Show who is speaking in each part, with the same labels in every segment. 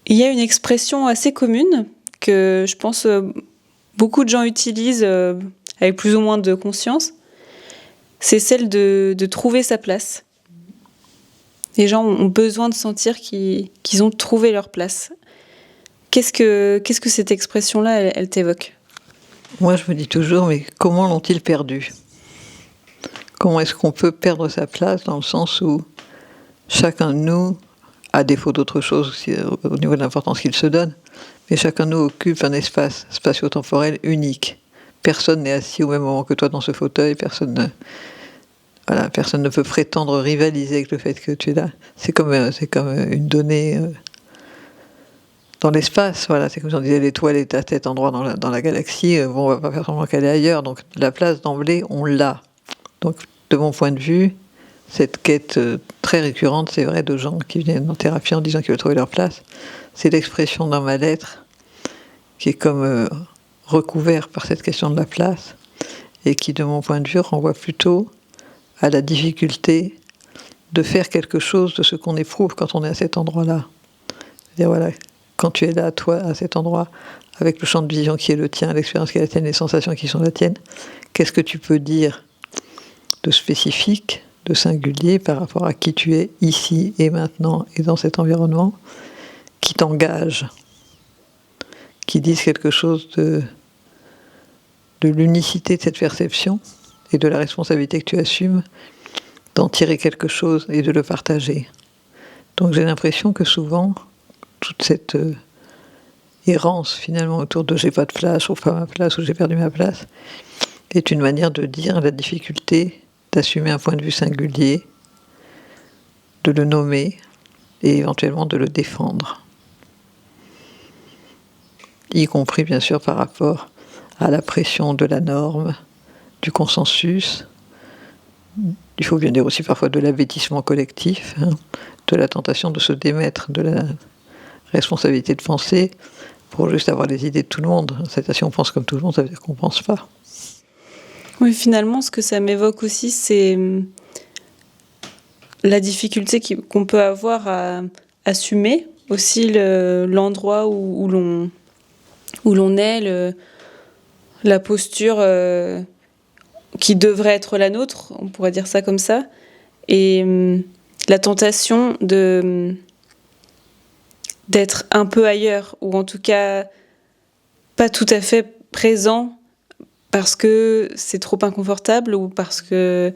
Speaker 1: Il y a une expression assez commune que je pense beaucoup de gens utilisent avec plus ou moins de conscience. C'est celle de trouver sa place. Les gens ont besoin de sentir qu'ils ont trouvé leur place. Qu'est-ce que cette expression-là, elle t'évoque ?
Speaker 2: Moi, je me dis toujours, mais comment l'ont-ils perdu ? Comment est-ce qu'on peut perdre sa place dans le sens où chacun de nous, à défaut d'autre chose aussi, au niveau de l'importance qu'il se donne, mais chacun de nous occupe un espace spatio-temporel unique. Personne n'est assis au même moment que toi dans ce fauteuil, personne ne peut prétendre rivaliser avec le fait que tu es là. C'est comme une donnée dans l'espace. Voilà, c'est comme si on disait l'étoile est à tel endroit dans la galaxie. Bon, on va pas faire semblant qu'elle est ailleurs. Donc la place d'emblée, on l'a. Donc de mon point de vue, cette quête très récurrente, c'est vrai, de gens qui viennent en thérapie en disant qu'ils veulent trouver leur place, c'est l'expression d'un mal-être qui est comme recouvert par cette question de la place et qui, de mon point de vue, renvoie plutôt à la difficulté de faire quelque chose de ce qu'on éprouve quand on est à cet endroit-là. C'est-à-dire, voilà, quand tu es là, toi, à cet endroit, avec le champ de vision qui est le tien, l'expérience qui est la tienne, les sensations qui sont la tienne, qu'est-ce que tu peux dire de spécifique, de singulier par rapport à qui tu es ici et maintenant et dans cet environnement, qui t'engage, qui dise quelque chose de l'unicité de cette perception et de la responsabilité que tu assumes d'en tirer quelque chose et de le partager. Donc j'ai l'impression que souvent, toute cette errance finalement autour de j'ai pas de place, ou pas ma place, ou j'ai perdu ma place, est une manière de dire la difficulté d'assumer un point de vue singulier, de le nommer et éventuellement de le défendre. Y compris bien sûr par rapport à la pression de la norme, du consensus, il faut bien dire aussi parfois de l'abêtissement collectif, de la tentation de se démettre de la responsabilité de penser pour juste avoir les idées de tout le monde. C'est-à-dire si on pense comme tout le monde, ça veut dire qu'on ne pense pas.
Speaker 1: Oui, finalement, ce que ça m'évoque aussi, c'est la difficulté qu'on peut avoir à assumer aussi l'endroit où l'on est, la posture qui devrait être la nôtre, on pourrait dire ça comme ça, et la tentation d'être un peu ailleurs, ou en tout cas pas tout à fait présent parce que c'est trop inconfortable ou parce que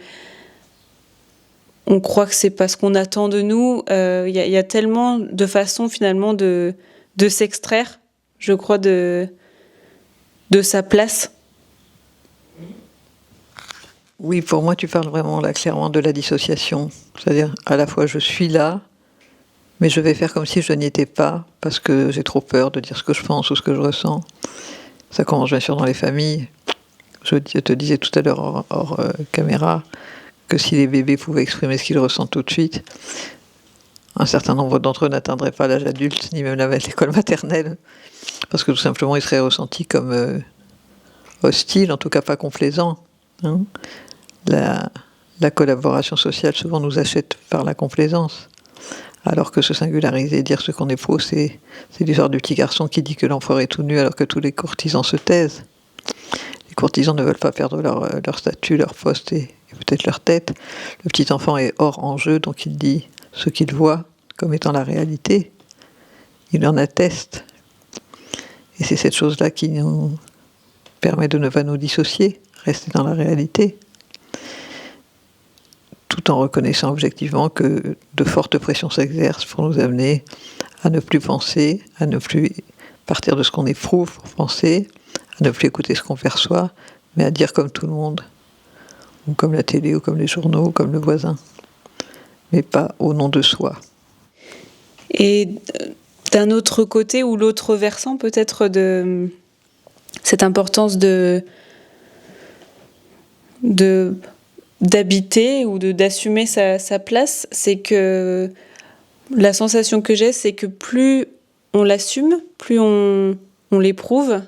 Speaker 1: on croit que c'est pas ce qu'on attend de nous. Y a tellement de façons finalement de s'extraire, je crois, de sa place.
Speaker 2: Oui, pour moi, tu parles vraiment là clairement de la dissociation. C'est-à-dire, à la fois, je suis là, mais je vais faire comme si je n'y étais pas, parce que j'ai trop peur de dire ce que je pense ou ce que je ressens. Ça commence bien sûr dans les familles. Je te disais tout à l'heure hors caméra que si les bébés pouvaient exprimer ce qu'ils ressentent tout de suite, un certain nombre d'entre eux n'atteindraient pas l'âge adulte, ni même l'école maternelle, parce que tout simplement ils seraient ressentis comme hostiles, en tout cas pas complaisants. La collaboration sociale souvent nous achète par la complaisance, alors que se singulariser, dire ce qu'on éprouve, c'est l'histoire du petit garçon qui dit que l'empereur est tout nu alors que tous les courtisans se taisent. Les courtisans ne veulent pas perdre leur statut, leur poste et peut-être leur tête. Le petit enfant est hors enjeu, donc il dit ce qu'il voit comme étant la réalité. Il en atteste. Et c'est cette chose-là qui nous permet de ne pas nous dissocier, rester dans la réalité, tout en reconnaissant objectivement que de fortes pressions s'exercent pour nous amener à ne plus penser, à ne plus partir de ce qu'on éprouve pour penser, à ne plus écouter ce qu'on perçoit, mais à dire comme tout le monde, ou comme la télé, ou comme les journaux, ou comme le voisin, mais pas au nom de soi.
Speaker 1: Et d'un autre côté, ou l'autre versant peut-être de cette importance d'habiter ou d'assumer sa place, c'est que la sensation que j'ai, c'est que plus on l'assume, plus on l'éprouve,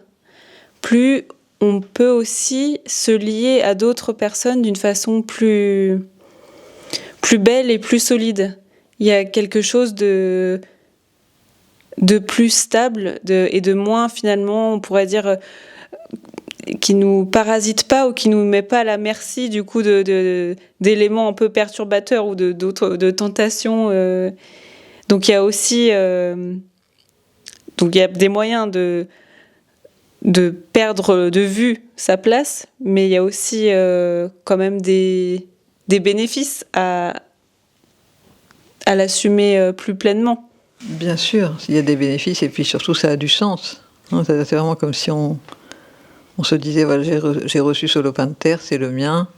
Speaker 1: plus on peut aussi se lier à d'autres personnes d'une façon plus belle et plus solide. Il y a quelque chose de de plus stable et de moins, finalement, on pourrait dire, qui nous parasite pas ou qui nous met pas à la merci du coup d'éléments un peu perturbateurs ou de tentations. Donc il y a aussi donc il y a des moyens de perdre de vue sa place, mais il y a aussi quand même des bénéfices à l'assumer plus pleinement.
Speaker 2: Bien sûr, il y a des bénéfices et puis surtout ça a du sens. C'est vraiment comme si on se disait, voilà, j'ai reçu ce lopin de terre, c'est le mien.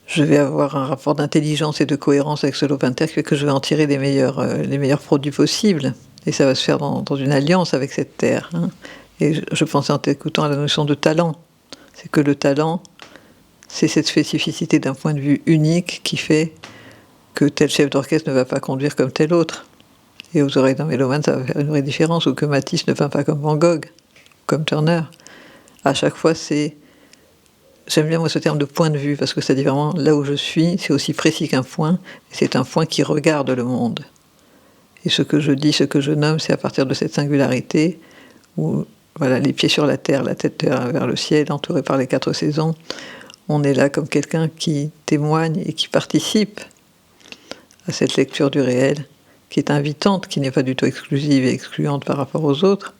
Speaker 2: Je vais avoir un rapport d'intelligence et de cohérence avec ce lopin de terre qui fait que je vais en tirer les meilleurs produits possibles. Et ça va se faire dans une alliance avec cette terre. Et je pensais en t'écoutant à la notion de talent. C'est que le talent, c'est cette spécificité d'un point de vue unique qui fait que tel chef d'orchestre ne va pas conduire comme tel autre. Et aux oreilles d'un mélomane, ça va faire une vraie différence. Ou que Matisse ne peint pas comme Van Gogh, comme Turner. À chaque fois, j'aime bien moi ce terme de point de vue, parce que ça dit vraiment là où je suis, c'est aussi précis qu'un point, et c'est un point qui regarde le monde. Et ce que je dis, ce que je nomme, c'est à partir de cette singularité, où voilà, les pieds sur la terre, la tête vers le ciel, entouré par les 4 saisons, on est là comme quelqu'un qui témoigne et qui participe à cette lecture du réel, qui est invitante, qui n'est pas du tout exclusive et excluante par rapport aux autres,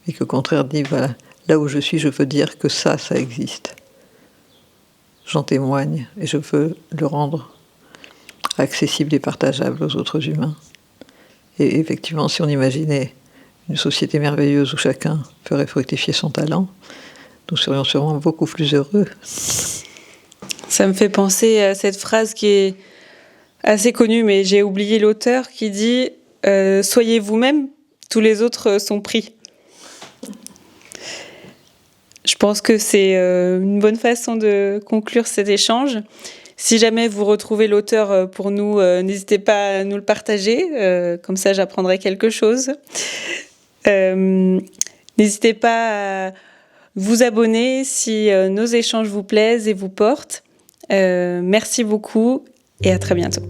Speaker 2: mais qui au contraire dit, voilà, là où je suis, je veux dire que ça existe. J'en témoigne et je veux le rendre accessible et partageable aux autres humains. Et effectivement, si on imaginait une société merveilleuse où chacun ferait fructifier son talent, nous serions sûrement beaucoup plus heureux.
Speaker 1: Ça me fait penser à cette phrase qui est assez connue, mais j'ai oublié l'auteur, qui dit « Soyez vous-même, tous les autres sont pris ». Je pense que c'est une bonne façon de conclure cet échange. Si jamais vous retrouvez l'auteur pour nous, n'hésitez pas à nous le partager, comme ça j'apprendrai quelque chose. N'hésitez pas à vous abonner si nos échanges vous plaisent et vous portent. Merci beaucoup et à très bientôt.